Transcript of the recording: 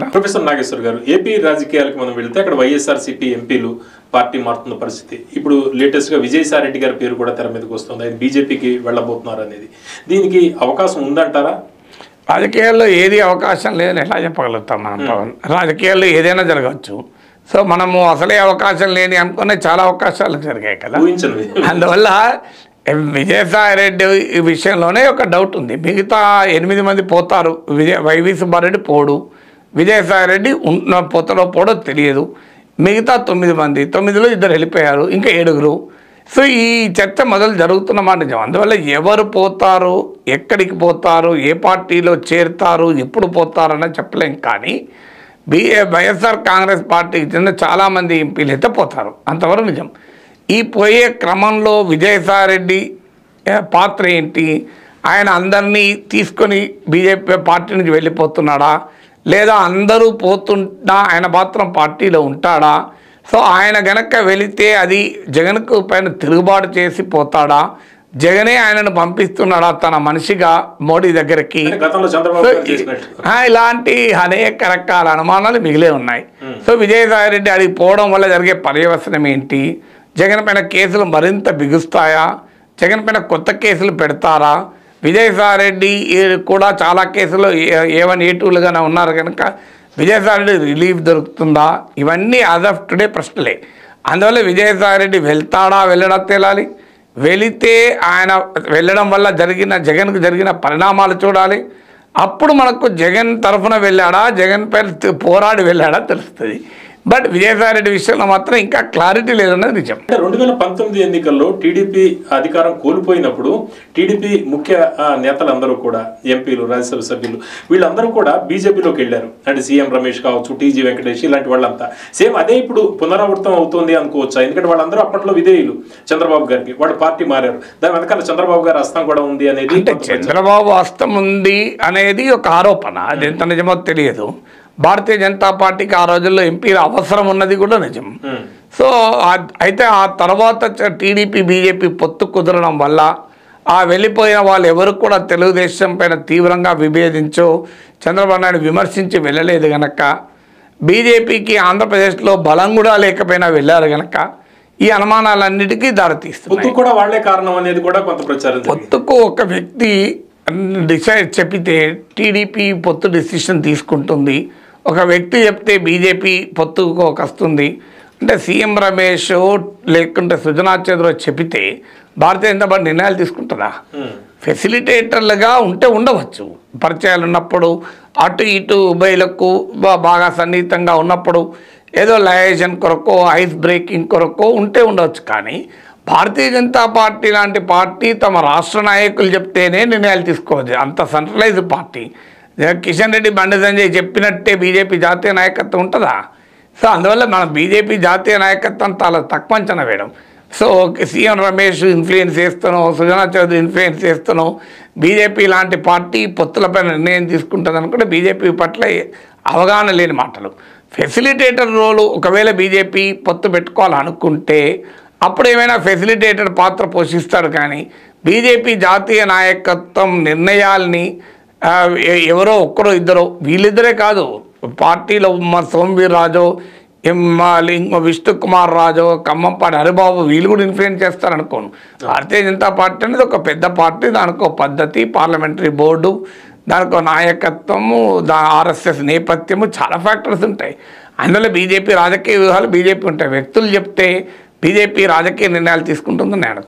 Professor Nageshwar గారు AP రాజకీయాలకు మనం వెళ్తే అక్కడ వైఎస్ఆర్సీపీ ఎంపీలు పార్టీ మారుతున్న పరిస్థితి ఇప్పుడు లేటెస్ట్ గా విజయసాయి రెడ్డి గారి పేరు కూడా తెర మీదకి వస్తుంది. ఆయన బీజేపీకి వెళ్ళబోతున్నారు అనేది దీనికి అవకాశం ఉందంటారా? రాజకీయాల్లో ఏది అవకాశం లేదని ఎలా చెప్పగలుగుతాం మనం పవన్? రాజకీయాల్లో ఏదైనా జరగవచ్చు. సో మనము అసలే అవకాశం లేని అనుకునే చాలా అవకాశాలు జరిగాయి కదా. అందువల్ల విజయసాయి రెడ్డి విషయంలోనే ఒక డౌట్ ఉంది. మిగతా 8 మంది పోతారు, వైవి సుబ్బారెడ్డి పోడు, విజయసాయి రెడ్డి పోతారో పోడో తెలియదు. మిగతా 9 మంది, 9లో 2 వెళ్ళిపోయారు, ఇంకా 7. సో ఈ చర్చ మొదలు జరుగుతున్న మాట నిజం. అందువల్ల ఎవరు పోతారు, ఎక్కడికి పోతారు, ఏ పార్టీలో చేరుతారు, ఎప్పుడు పోతారు అన్నది చెప్పలేం. కానీ వైఎస్ఆర్ కాంగ్రెస్ పార్టీకి చెందిన చాలామంది ఎంపీలు అయితే పోతారు, అంతవరకు నిజం. ఈ పోయే క్రమంలో విజయసాయి రెడ్డి పాత్ర ఏంటి? ఆయన అందరినీ తీసుకొని బీజేపీ పార్టీ నుంచి వెళ్ళిపోతున్నాడా, లేదా అందరూ పోతున్నా ఆయన మాత్రం పార్టీలో ఉంటాడా? సో ఆయన గనక వెళితే అది జగన్కు పైన తిరుగుబాటు చేసి పోతాడా, జగనే ఆయనను పంపిస్తున్నాడా తన మనిషిగా మోడీ దగ్గరికి? ఇలాంటి అనేక రకాల అనుమానాలు మిగిలే ఉన్నాయి. సో విజయసాయి రెడ్డి అడిగి పోవడం వల్ల జరిగే పర్యవసనం ఏంటి? జగన్ పైన కేసులు మరింత బిగుస్తాయా? జగన్ పైన కొత్త కేసులు పెడతారా? విజయసాయి రెడ్డి కూడా చాలా కేసులు A1 A2లుగానే ఉన్నారు కనుక విజయసాయి రెడ్డి రిలీఫ్ దొరుకుతుందా? ఇవన్నీ యాజ్ ఆఫ్ టుడే ప్రశ్నలే. అందువల్ల విజయసాయి రెడ్డి వెళ్తాడా వెళ్ళడా తేలాలి. వెళితే ఆయన వెళ్ళడం వల్ల జగన్కు జరిగిన పరిణామాలు చూడాలి. అప్పుడు మనకు జగన్ తరఫున వెళ్ళాడా, జగన్ పైన పోరాడి వెళ్ళాడా తెలుస్తుంది. బట్ విజయసాయి రెడ్డి విషయంలో మాత్రం ఇంకా క్లారిటీ లేదన్నది నిజం. 2019 ఎన్నికల్లో టీడీపీ అధికారం కోల్పోయినప్పుడు టీడీపీ ముఖ్య నేతలందరూ కూడా ఎంపీలు, రాజ్యసభ సభ్యులు వీళ్ళందరూ కూడా బీజేపీలోకి వెళ్ళారు. అంటే సీఎం రమేష్ కావచ్చు, టీజీ వెంకటేష్ ఇలాంటి వాళ్ళంతా సేమ్ అదే ఇప్పుడు పునరావృతం అవుతుంది అనుకోవచ్చా? ఎందుకంటే వాళ్ళందరూ అప్పట్లో విధేయులు చంద్రబాబు గారికి, వాళ్ళు పార్టీ మారారు. దాని వెనకాల చంద్రబాబు గారి హస్తం కూడా ఉంది అనేది, చంద్రబాబు హస్తం ఉంది అనేది ఒక ఆరోపణ. అది ఎంత నిజమో తెలియదు. భారతీయ జనతా పార్టీకి ఆ రోజుల్లో ఎంపీల అవసరం ఉన్నది కూడా నిజం. సో అయితే ఆ తర్వాత టీడీపీ బీజేపీ పొత్తు కుదరడం వల్ల ఆ వెళ్ళిపోయిన వాళ్ళు ఎవరు కూడా తెలుగుదేశం పైన తీవ్రంగా విభేదించో చంద్రబాబు నాయుడు విమర్శించి వెళ్ళలేదు కనుక, బీజేపీకి ఆంధ్రప్రదేశ్లో బలం కూడా లేకపోయినా వెళ్ళారు కనుక ఈ అనుమానాలన్నిటికీ దారితీస్తుంది. కూడా వాళ్ళే కారణం అనేది కూడా కొంత ప్రచారం. పొత్తుకు ఒక వ్యక్తి డిసైడ్ చెప్పితే టీడీపీ పొత్తు డిసిషన్ తీసుకుంటుంది, ఒక వ్యక్తి చెప్తే బీజేపీ పొత్తుకు వస్తుంది. అంటే సీఎం రమేష్ లేకుంటే సుజనా చౌదరి చెబితే భారతీయ జనతా పార్టీ నిర్ణయాలు తీసుకుంటుందా? ఫెసిలిటేటర్లుగా ఉంటే ఉండవచ్చు, పరిచయాలు ఉన్నప్పుడు, అటు ఇటు ఉభయలకు బాగా సన్నిహితంగా ఉన్నప్పుడు ఏదో లయజన్ కొరకు, ఐస్ బ్రేకింగ్ కొరకు ఉంటే ఉండవచ్చు. కానీ భారతీయ జనతా పార్టీ లాంటి పార్టీ తమ రాష్ట్ర నాయకులు చెప్తేనే నిర్ణయాలు తీసుకోవచ్చు. అంత సెంట్రలైజ్డ్ పార్టీ. కిషన్ రెడ్డి, బండి సంజయ్ చెప్పినట్టే బీజేపీ జాతీయ నాయకత్వం ఉంటుందా? సో అందువల్ల మన బీజేపీ జాతీయ నాయకత్వం చాలా తక్కువ అంచనా వేయడం. సో సీఎం రమేష్ ఇన్ఫ్లుయెన్స్ చేస్తానో, సుజనా చౌదరి ఇన్ఫ్లుయెన్స్ చేస్తానో బీజేపీ లాంటి పార్టీ పొత్తులపై నిర్ణయం తీసుకుంటుంది అనుకుంటే బీజేపీ పట్ల అవగాహన లేని మాటలు. ఫెసిలిటేటర్ రోలు ఒకవేళ బీజేపీ పొత్తు పెట్టుకోవాలనుకుంటే అప్పుడు ఏమైనా ఫెసిలిటేటర్ పాత్ర పోషిస్తాడు. కానీ బీజేపీ జాతీయ నాయకత్వం నిర్ణయాల్ని ఎవరో ఒక్కరో ఇద్దరు, వీళ్ళిద్దరే కాదు, పార్టీలో సోమవీర్ రాజు, విష్ణు కుమార్ రాజు, ఖమ్మంపాటి హరిబాబు వీళ్ళు కూడా ఇన్ఫ్లుయెన్స్ చేస్తారనుకోను. భారతీయ జనతా పార్టీ అనేది ఒక పెద్ద పార్టీ, దానికో పద్ధతి, పార్లమెంటరీ బోర్డు, దానికో నాయకత్వము, RSS నేపథ్యము, చాలా ఫ్యాక్టర్స్ ఉంటాయి. అందువల్ల బీజేపీ రాజకీయ వ్యూహాలు బీజేపీ ఉంటాయి. వ్యక్తులు చెప్తే బీజేపీ రాజకీయ నిర్ణయాలు తీసుకుంటుందని నేను